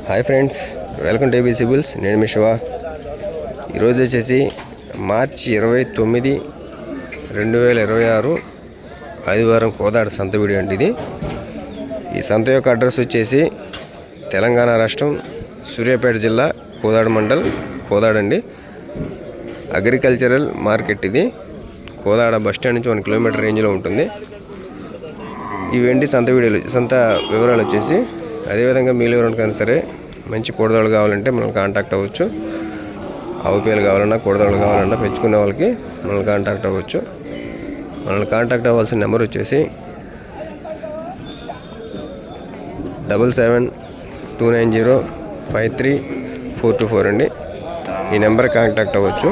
Hi friends, welcome to ABC bulls. నేను మీ శివ. ఈరోజు వచ్చేసి మార్చి 29, 2026 ఆదివారం కోదాడ సంత వీడియో అండి ఇది. ఈ సంత యొక్క అడ్రస్ వచ్చేసి తెలంగాణ రాష్ట్రం సూర్యాపేట జిల్లా కోదాడ మండల్ కోదాడ అండి. అగ్రికల్చరల్ మార్కెట్ ఇది. కోదాడ బస్టాండ్ నుంచి 1 కిలోమీటర్ రేంజ్లో ఉంటుంది. ఇవేంటి సంత వీడియోలు, సంత వివరాలు వచ్చేసి. అదేవిధంగా మీలో ఎవరికైనా సరే మంచి కోడదోళ్ళు కావాలంటే మనం కాంటాక్ట్ అవ్వచ్చు. ఆవు పేలు కావాలన్నా కోడదోళ్ళు కావాలన్నా పెంచుకునే వాళ్ళకి మనల్ని కాంటాక్ట్ అవ్వచ్చు. మనల్ని కాంటాక్ట్ అవ్వాల్సిన నెంబర్ వచ్చేసి 7729053424 అండి. ఈ నెంబర్ కాంటాక్ట్ అవ్వచ్చు.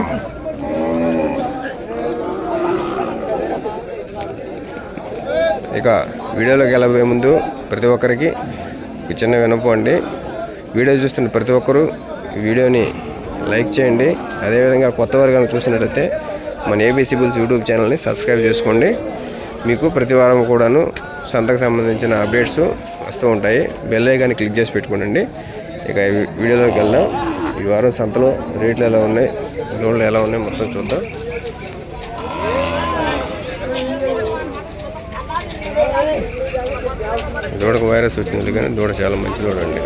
ఇక వీడియోలోకి వెళ్ళబోయే ముందు ప్రతి ఒక్కరికి చిన్న వినపం అండి. వీడియో చూస్తున్న ప్రతి ఒక్కరూ వీడియోని లైక్ చేయండి. అదేవిధంగా కొత్త వారు కనుక చూసినట్లయితే మన ఏబీసీ బుల్స్ యూట్యూబ్ ఛానల్ని సబ్స్క్రైబ్ చేసుకోండి. మీకు ప్రతి వారం కూడాను సంతకు సంబంధించిన అప్డేట్స్ వస్తూ ఉంటాయి. బెల్ ఐకాన్ని క్లిక్ చేసి పెట్టుకోండి. ఇక వీడియోలోకి వెళ్దాం. ఈ వారం సంతలో రేట్లు ఎలా ఉన్నాయి, దూడలు ఎలా ఉన్నాయి మొత్తం చూద్దాం. దూడకు వైరస్ వచ్చింది కానీ దూడ చాలా మంచి దూడ అండి.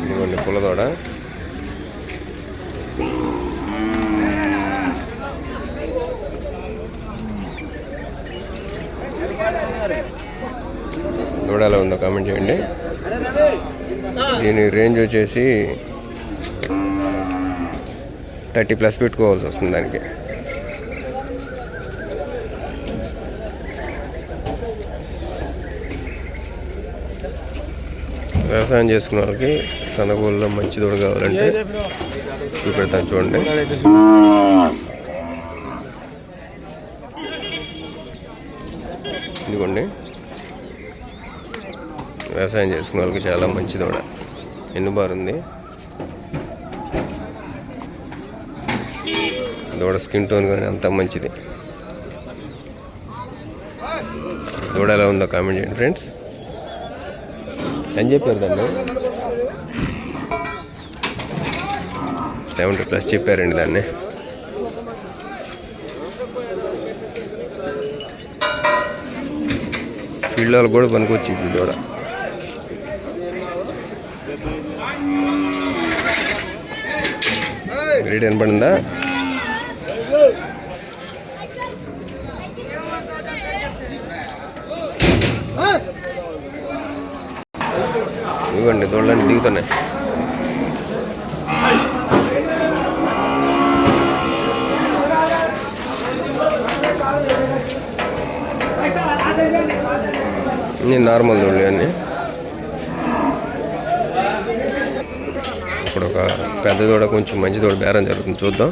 ఇదిగోండి పుల్ల దూడ. దూడ ఎలా ఉందో కామెంట్ చేయండి. దీని రేంజ్ వచ్చేసి 30+ పెట్టుకోవాల్సి వస్తుంది దానికి. వ్యవసాయం చేసుకున్న వాళ్ళకి సనగోళ్ళలో మంచి దూడ కావాలంటే చూపెడతాను చూడండి. ఇదిగోండి, వ్యవసాయం చేసుకున్న వాళ్ళకి చాలా మంచి దూడ. ఎన్నుబారు ఉంది దూడ. స్కిన్ టోన్ కానీ అంత మంచిది. దూడ ఎలా ఉందో కామెంట్ చేయండి ఫ్రెండ్స్. అని చెప్పారు దాన్ని 70+ చెప్పారండి దాన్ని. ఫీల్డ్ వాళ్ళు కూడా పనికొచ్చింది దూడ. రేట్ వినపడిందా? ఇవ్వండి, దూడలన్నీ దిగుతున్నాయి. నార్మల్ దూడలు అన్నీ. ఇప్పుడు ఒక పెద్ద దూడ, కొంచెం మంచి దూడ బేరం జరుగుతుంది, చూద్దాం.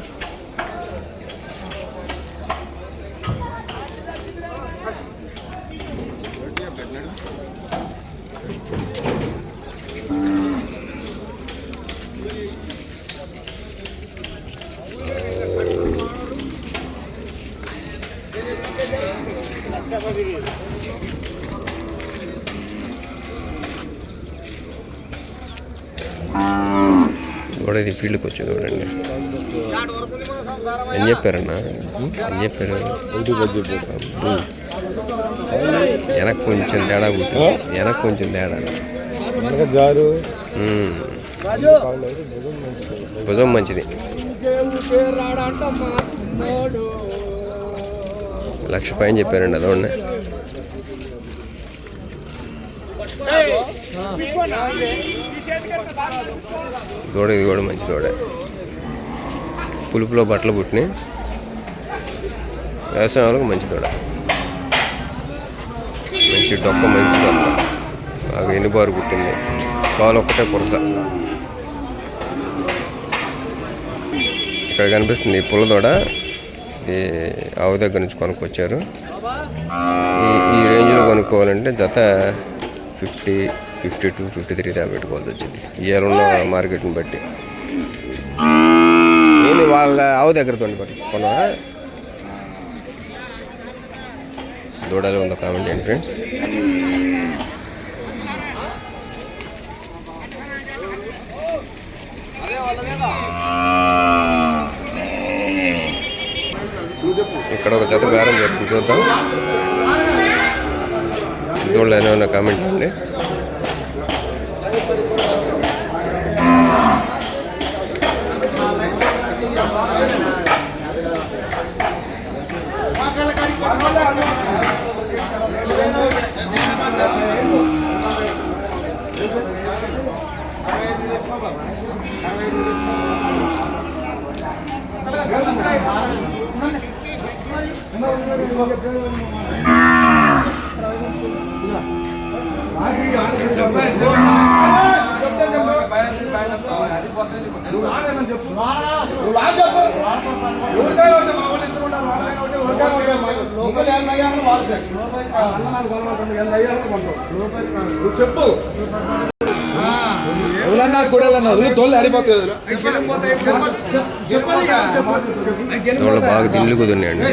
కూడా ఇది ఫీల్డ్కి వచ్చేది చూడండి. ఏం చెప్పారన్నా? ఏం చెప్పారు? వెనక్కి కొంచెం తేడా పుట్టింది. వెనక్కి కొంచెం తేడా. భుజం మంచిది. 1,00,000 పైన చెప్పారండి అదొండి. దూడ ఇది కూడా మంచి దూడ. పులుపులో బట్టలు పుట్టినాయి. వ్యవసాయం వాళ్ళకి మంచి దూడ. మంచి డొక్క, మంచి డొక్క. బాగా ఎన్నుబారు పుట్టింది. పాలు ఒక్కటే పురస. ఇక్కడ కనిపిస్తుంది ఈ పుల్ల దూడ. ఇది ఆవు దగ్గర నుంచి కొనుక్కొచ్చారు. ఈ రేంజ్లో కొనుక్కోవాలంటే జత 50, 52, 53 దాకా పెట్టుకోవాల్సి వచ్చింది ఇవాళ ఉన్న మార్కెట్ని బట్టి. నేను వాళ్ళ ఆవు దగ్గరతో పట్టుకున్నా. దూడలు ఉందో కామెంట్ చేయండి ఫ్రెండ్స్. ఇక్కడ ఒక జత బేరం చెప్తుంది, చూద్దాం. దూడలు ఏమైనా కామెంట్ చేయండి. చెప్పు తోళ్ళు బాగా దిండ్లు కుదిరినాయండి.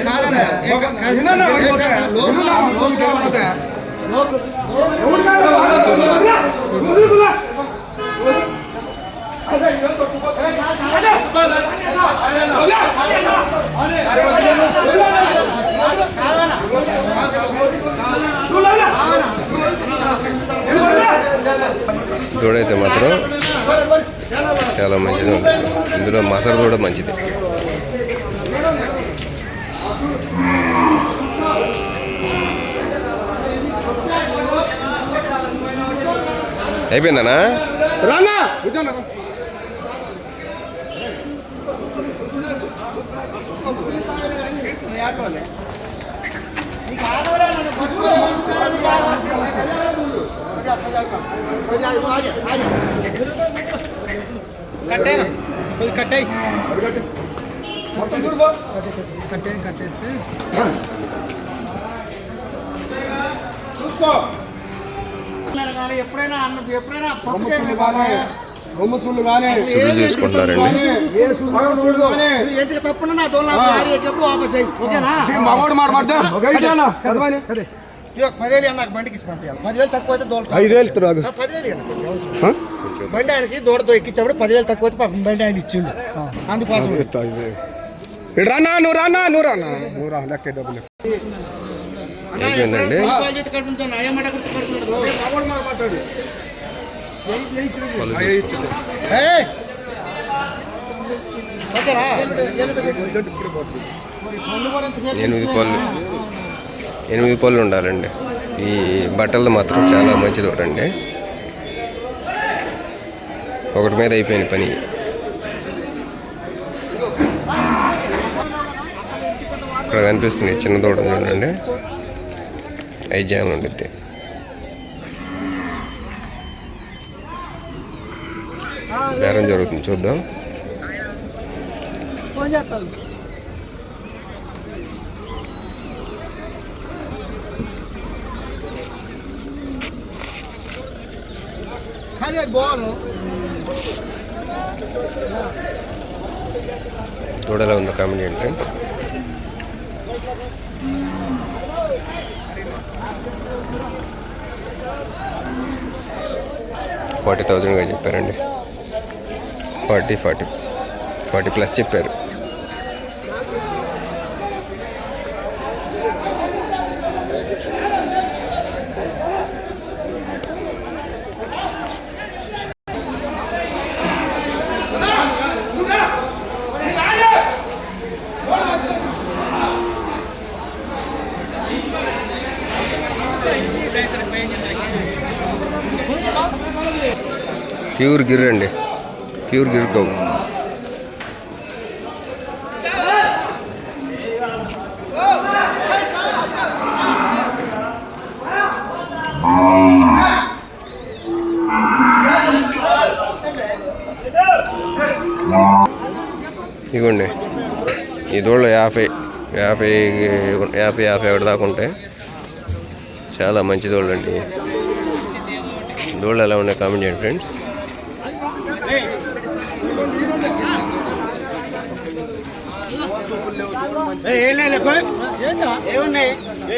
దూడైతే మాత్రం చాలా మంచిది ఉంది. ఇందులో మసరు కూడా మంచిది. అయిపోయిందనా? చూసుకో సులు తీసుకుంటారండి. మగోడు మాట్లాడతా 10,000 నాకు బండికి పంపించాలి. 10,000 తక్కువ అయితే 10,000 బండి ఆయనకి దూడతో ఎక్కించినప్పుడు 10,000 తక్కువ అయితే బండి ఆయన ఇచ్చిండు. అందుకోసం రానా నువ్వు రా లెక్క డబ్బులు అయిపోయిందండి. ఎనిమిది పళ్ళు ఉండాలండి. ఈ బట్టలు మాత్రం చాలా మంచిది ఒకటండి. ఒకటి మీద అయిపోయింది పని. ఇక్కడ కనిపిస్తుంది చిన్న దూడ చూడండి, 5 జాములు ఉండిద్ది. బేరం జరుగుతుంది, చూద్దాం. దూడలా ఉందో కామెంట్ చేయండి ఫ్రెండ్స్. $40,000గా చెప్పారండి. 40 ప్లస్ చెప్పారు. ప్యూర్ గిర్ అండి, ప్యూర్ గిర్ కౌ. ఇదిగోండి ఈ దూడలో 50 దాకా ఉంటాయి. చాలా మంచి దూడలు అండి. దూడలు ఎలా ఉన్నాయి కామెంట్ చేయండి ఫ్రెండ్స్. ఏమున్నాయి ఈ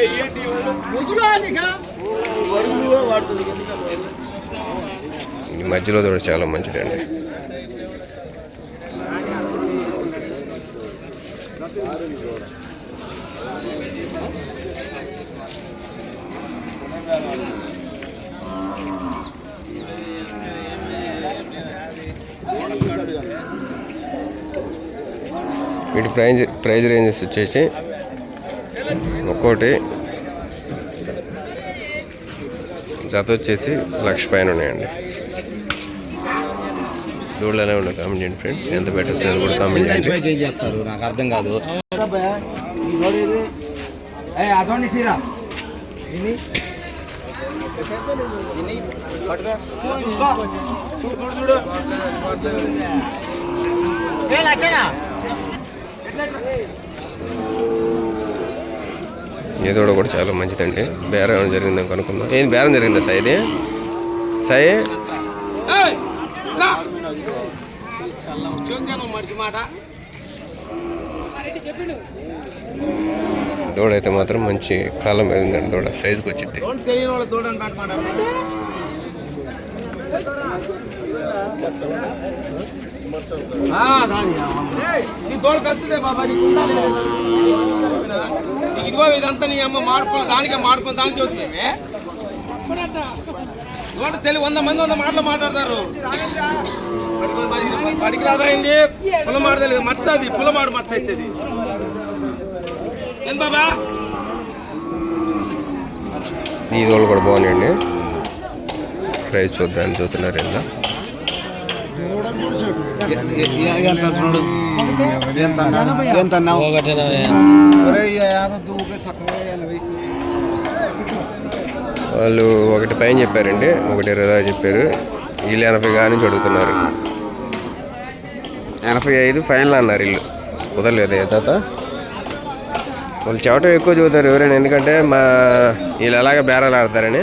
మధ్యలో దూడ చాలా మంచిదండి. వీటి ప్రైజ్ రేంజెస్ వచ్చేసి ఒక్కోటి జత వచ్చేసి 1,00,000 పైన ఉన్నాయండి. దూడలు ఎలా ఉండవు కామెంట్ చేయండి ఫ్రెండ్స్. ఎంత పెట్టచ్చు కూడా కామెంట్ చేయండి. చేస్తారు నాకు అర్థం కాదు. ఈ దూడ కూడా చాలా మంచిదండి. బేరం ఏమైనా జరిగిందని కనుక్కుందాం. ఏం బేరం జరిగిందా సాయి? ఇది సాయి దూడ అయితే మాత్రం మంచి కాలం మీద ఉందండి. దూడ సైజుకి వచ్చింది. ఇదిగో ఇదంతా నీ అమ్మ మాడుకోవాలి, దానికే మాడుకోవాలి, దానికి చూస్తే తెలివి 100 మంది 100 మాటలు మాట్లాడతారు. పడికి రాదైంది పులమాడు తెలియదు మచ్చ, అది పులమాడు మచ్చ అవుతుంది. ఏం బాబా ఈ దోళ్ళు కూడా బాగున్నాయండి. ప్రైస్ చూద్దాం ఎంత చూస్తున్నారు. ఎంత వాళ్ళు ఒకటి పైన చెప్పారండి, ఒకటి 20 చెప్పారు. వీళ్ళు 80 కానీ అడుగుతున్నారు. 85 ఫైనల్ అన్నారు. ఇల్లు కుదరలేదు తాత. వాళ్ళు చెవటం ఎక్కువ చూస్తారు ఎవరైనా, ఎందుకంటే వీళ్ళు ఎలాగ బేరాలు ఆడతారని.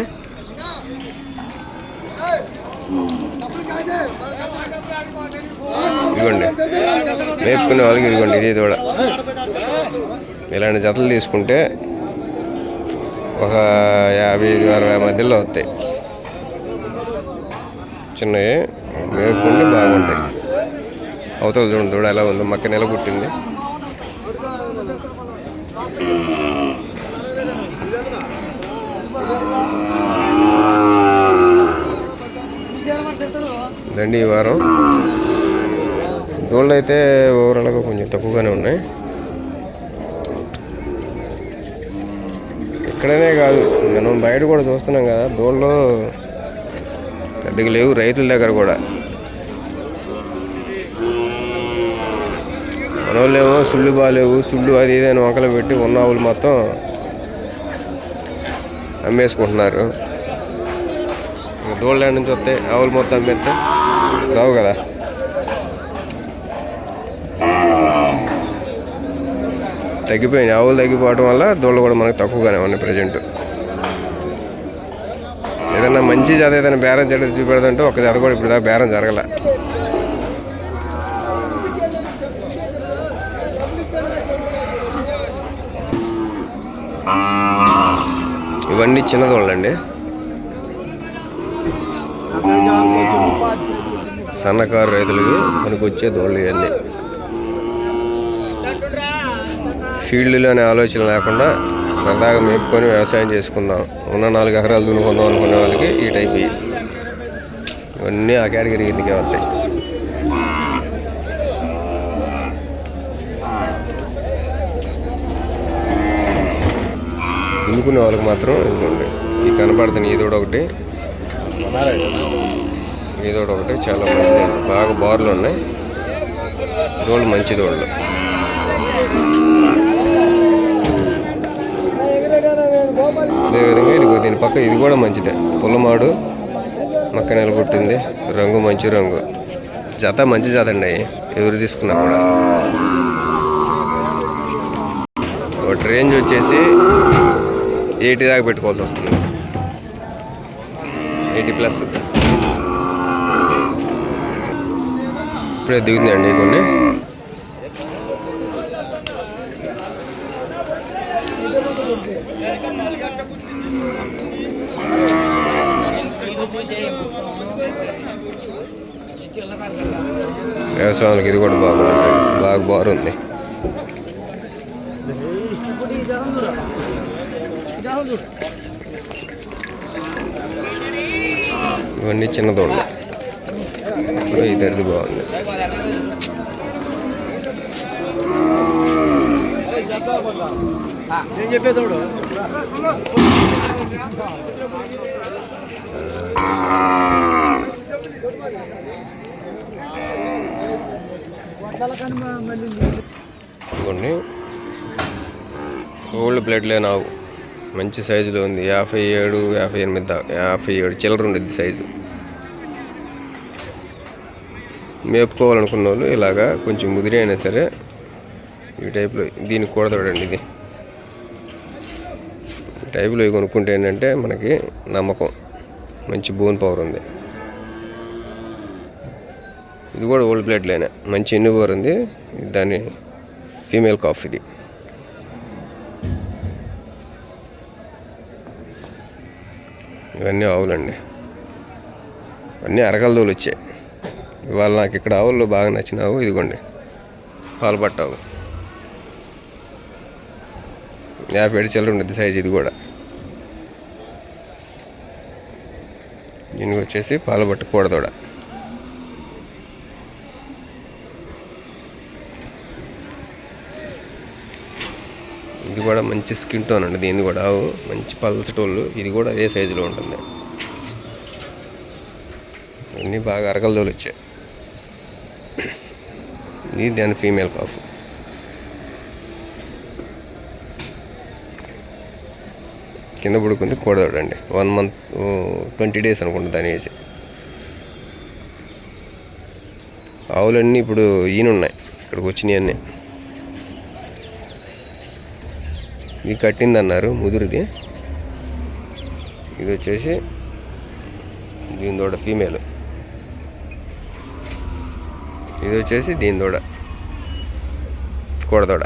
ఇదిగోండి వేపుకునే వాళ్ళకి ఇదిగోండి ఇది దూడ. ఇలాంటి జతలు తీసుకుంటే ఒక 50-60 మధ్యలో వస్తాయి. చిన్నవి వేపుకుంటే బాగుంటాయి. అవతల చూడండి దూడ ఎలా ఉందో, మక్క నెల పుట్టింది. దండి ఈ వారం దూడలు అయితే ఓవరాల్గా కొంచెం తక్కువగానే ఉన్నాయి. ఇక్కడనే కాదు, మనం బయట కూడా చూస్తున్నాం కదా, దూడలు పెద్దగా లేవు రైతుల దగ్గర కూడా. మన వాళ్ళేమో సుళ్ళు బాగాలేవు, సుళ్ళు అది ఇదని వంకలు పెట్టి ఉన్న ఆవులు మొత్తం అమ్మేసుకుంటున్నారు. దూడల నుంచి వస్తే ఆవులు మొత్తం అమ్మేస్తే రావు కదా. తగ్గిపోయినాయి, ఆవులు తగ్గిపోవడం వల్ల దూడలు కూడా మనకు తక్కువగానే ఉన్నాయి ప్రజెంట్. ఏదైనా మంచి జాత ఏదైనా బేరం జరగదు చూపెడదంటే ఒక జాత కూడా ఇప్పుడు దాకా బేరం జరగల. ఇవన్నీ చిన్న దూడలండి. సన్నకారు రైతులకి మనకు వచ్చే దూడలు ఇవన్నీ. ఫీల్డ్లోనే ఆలోచన లేకుండా సరదాగా మేపుకొని వ్యవసాయం చేసుకుందాం, ఉన్న 4 ఎకరాలు దున్నుకుందాం అనుకునే వాళ్ళకి ఈ టైప్ ఇవన్నీ ఆ కేటగిరీ కిందకే వస్తాయి. దున్నుకునే వాళ్ళకి మాత్రం ఇదిగోండి ఈ కనపడుతుంది. ఈ దూడ ఒకటి, ఈ దూడ ఒకటి చాలా మంచిదండి. బాగా బార్లు ఉన్నాయి దూడలు, మంచి దూడలు. అదేవిధంగా ఇదిగో దీని పక్క ఇది కూడా మంచిదే, పుల్లమాడు మక్క నిలబొట్టింది. రంగు మంచి రంగు, జత మంచి జత అండి. ఎవరు తీసుకున్నా కూడా ఒకటి రేంజ్ వచ్చేసి 80 దాకా పెట్టుకోవాల్సి వస్తుంది. 80+. ఇప్పుడే దిగుతుందండి కొన్ని. వ్యవసాయానికి ఇది కూడా బాగుంది, బాగా బాగుంది. ఇవన్నీ చిన్న దూడలు. ఇప్పుడు ఈ తెరది బాగుంది. ఇదిగోండి ఓల్డ్ బ్లడ్ లేనావు మంచి సైజులో ఉంది. 57, 58, 57 చిల్లర ఉండేది సైజు. మేపుకోవాలనుకున్న వాళ్ళు ఇలాగా కొంచెం ముదిరి అయినా సరే ఈ టైప్లో దీనికి కూడా చూడండి. ఇది ఈ టైప్లో ఇవి కొనుక్కుంటే ఏంటంటే మనకి నమ్మకం, మంచి బోన్ పవర్ ఉంది. ఇది కూడా ఓల్డ్ బ్లడ్ లైన్, మంచి ఎన్ని పవర్ ఉంది. దాని ఫీమేల్ కాఫ్ ఇది. ఇవన్నీ ఆవులండి, అన్నీ అరకలదోలు వచ్చాయి. ఇవాళ నాకు ఇక్కడ ఆవుల్లో బాగా నచ్చిన ఆవు ఇదిగోండి, పాలపట్ట ఆవు. 57 చిల్లర ఉండేది సైజు. ఇది కూడా దీనికి వచ్చేసి పాలపట్ట కూడదోడ. ఇది కూడా మంచి స్కిన్ టోన్ అండి. దీన్ని కూడా ఆవు మంచి పల్చటోళ్ళు. ఇది కూడా అదే సైజులో ఉంటుంది. అన్నీ బాగా అరకలదోలు వచ్చాయి. ఇది దాని ఫీమేల్ కాఫ్. కింద పడుకుంది కూడదండి. 1 month 20 days అనుకుంటుంది దాని వేసి. ఆవులన్నీ ఇప్పుడు ఈయనున్నాయి ఇక్కడికి వచ్చినాయి అన్నీ. ఇది కట్టిందన్నారు ముదురుది. ఇది వచ్చేసి దీని దూడ ఫీమేల్. ఇది వచ్చేసి దీని దూడ కూడదోడ.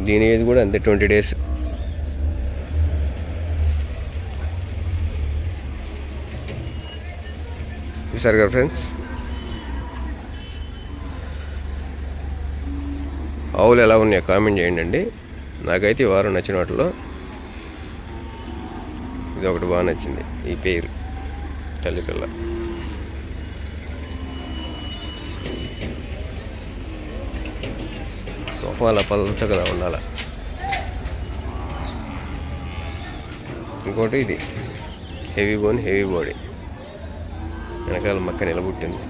దీని ఏజ్ కూడా అంతే 20 days. చూసారు కదా ఫ్రెండ్స్, ఆవులు ఎలా ఉన్నాయో కామెంట్ చేయండి అండి. నాకైతే ఈ వారం నచ్చిన వాటిలో ఇది ఒకటి బాగా నచ్చింది. ఈ పేరు తల్లిపిల్ల. మొహం అలా పల్చగా ఉండాల. ఇంకోటి ఇది హెవీ బోన్, హెవీ బాడీ, వెనకాల మక్క నిలబుట్టింది.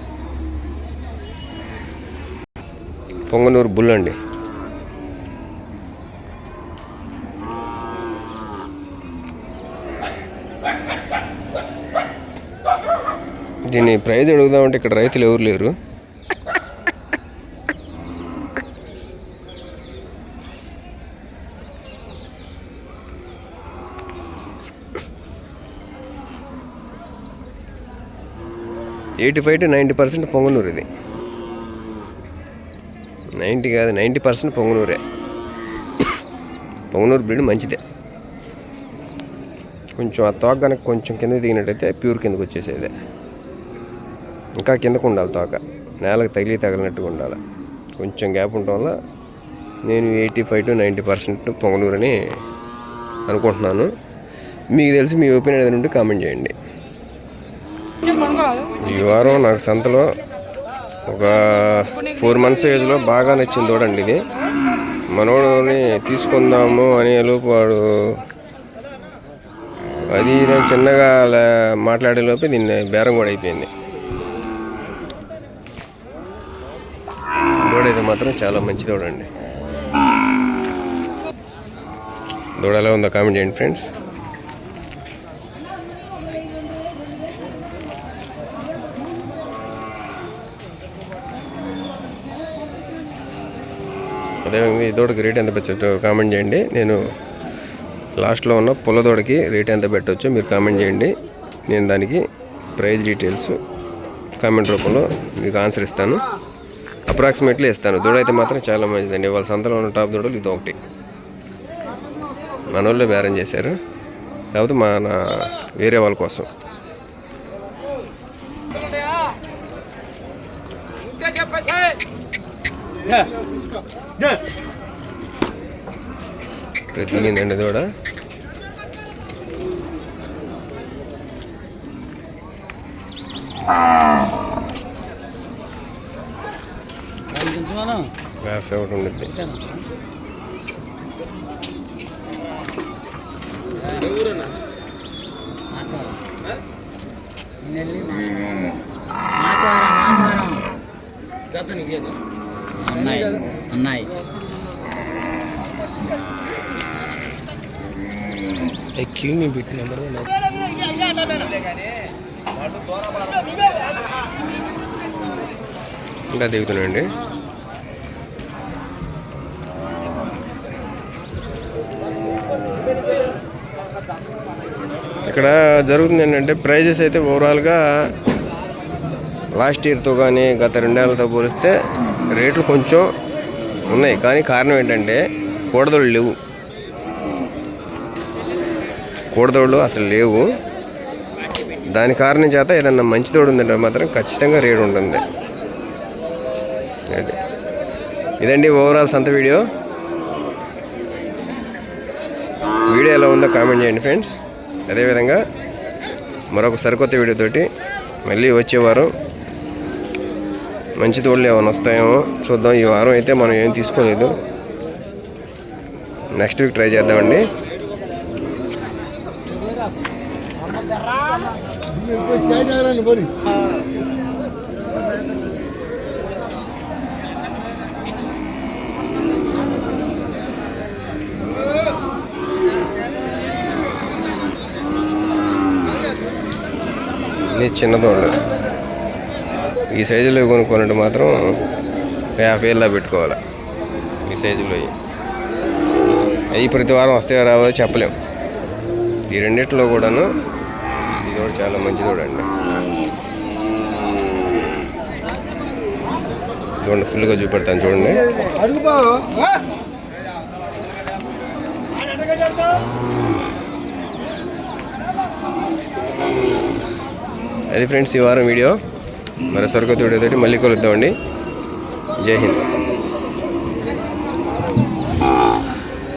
పొంగనూరు బుల్ అండి. దీన్ని ప్రైజ్ అడుగుదామంటే ఇక్కడ రైతులు ఎవరు లేరు. Eighty 85 to 90% Punganur. ఇది 90 కాదు, 90% పొంగనూరే. పొంగనూరు బ్రీడ్ మంచిదే. కొంచెం ఆ తోక కనుక కొంచెం కింద దిగినట్టయితే ప్యూర్ కిందకు వచ్చేసేదే. ఇంకా కిందకు ఉండాలి తోక, నేలకు తగిలినట్టుగా ఉండాలి. కొంచెం గ్యాప్ ఉండటం వల్ల నేను 85 to 90% పొంగనూరు అని అనుకుంటున్నాను. మీకు తెలిసి మీ ఒపీనియన్ ఏదైనా ఉంటే కామెంట్ చేయండి. ఈ వారం నాకు సంతలో ఒక 4 months ఏజ్లో బాగా నచ్చింది చూడండి. ఇది మనోడిని తీసుకుందాము అనే లోపు వాడు అది నేను చిన్నగా మాట్లాడే లోపే దీన్ని బేరం కూడా అయిపోయింది. దూడైతే మాత్రం చాలా మంచి దూడండి. దూడ ఎలా ఉందో కామెంట్ చేయండి ఫ్రెండ్స్. అదేవిధంగా ఈ దూడకి రేట్ ఎంత పెట్టచ్చు కామెంట్ చేయండి. నేను లాస్ట్లో ఉన్న పుల్లదూడకి రేట్ ఎంత పెట్టవచ్చో మీరు కామెంట్ చేయండి. నేను దానికి ప్రైస్ డీటెయిల్స్ కామెంట్ రూపంలో మీకు ఆన్సర్ ఇస్తాను. అప్రాక్సిమేట్లీ ఇస్తాను. దూడ అయితే మాత్రం చాలా మంచిదండి. వాళ్ళ సంతలో ఉన్న టాప్ దూడలు ఇది ఒకటి. మన వాళ్ళే బేరం చేశారు, కాకపోతే వేరే వాళ్ళ కోసం. దిగిందండి దూడ. వ్యాప్ ఒకటి ఉండిద్ది. అన్నాయి క్యూమి బిట్ నెంబర్ ఇంకా దిగుతున్నాయండి. ఇక్కడ జరుగుతుంది ఏంటంటే ప్రైజెస్ అయితే ఓవరాల్గా లాస్ట్ ఇయర్తో కానీ గత 2 ఏళ్ళతో పోలిస్తే రేట్లు కొంచెం ఉన్నాయి. కానీ కారణం ఏంటంటే కోడదోళ్ళు లేవు, కోడదోళ్ళు అసలు లేవు. దాని కారణం చేత ఏదన్నా మంచి తోడు ఉందంటే మాత్రం ఖచ్చితంగా రేటు ఉంటుంది. అది ఇదండి ఓవరాల్ సంత వీడియో. వీడియో ఎలా ఉందో కామెంట్ చేయండి ఫ్రెండ్స్. అదేవిధంగా మరొక సరికొత్త వీడియోతోటి మళ్ళీ వచ్చేవారం మంచి తోళ్ళు ఏమైనా వస్తాయేమో చూద్దాం. ఈ వారం అయితే మనం ఏం తీసుకోలేదు, నెక్స్ట్ వీక్ ట్రై చేద్దామండి. ఇది చిన్న తోళ్ళు. ఈ సైజులో కొనుక్కోవాలంటే మాత్రం 50,000 పెట్టుకోవాలి. ఈ సైజులో అవి ప్రతి వారం వస్తాయో రావో చెప్పలేం. ఈ రెండిట్లో కూడాను ఇది కూడా చాలా మంచిది కూడా అండి. చూడండి, ఫుల్గా చూపెడతాను చూడండి. అది ఫ్రెండ్స్ ఈ వారం వీడియో. మరి సరికొత్త వీడియోతోటి మళ్ళీ కలుద్దామండి. జై హింద్.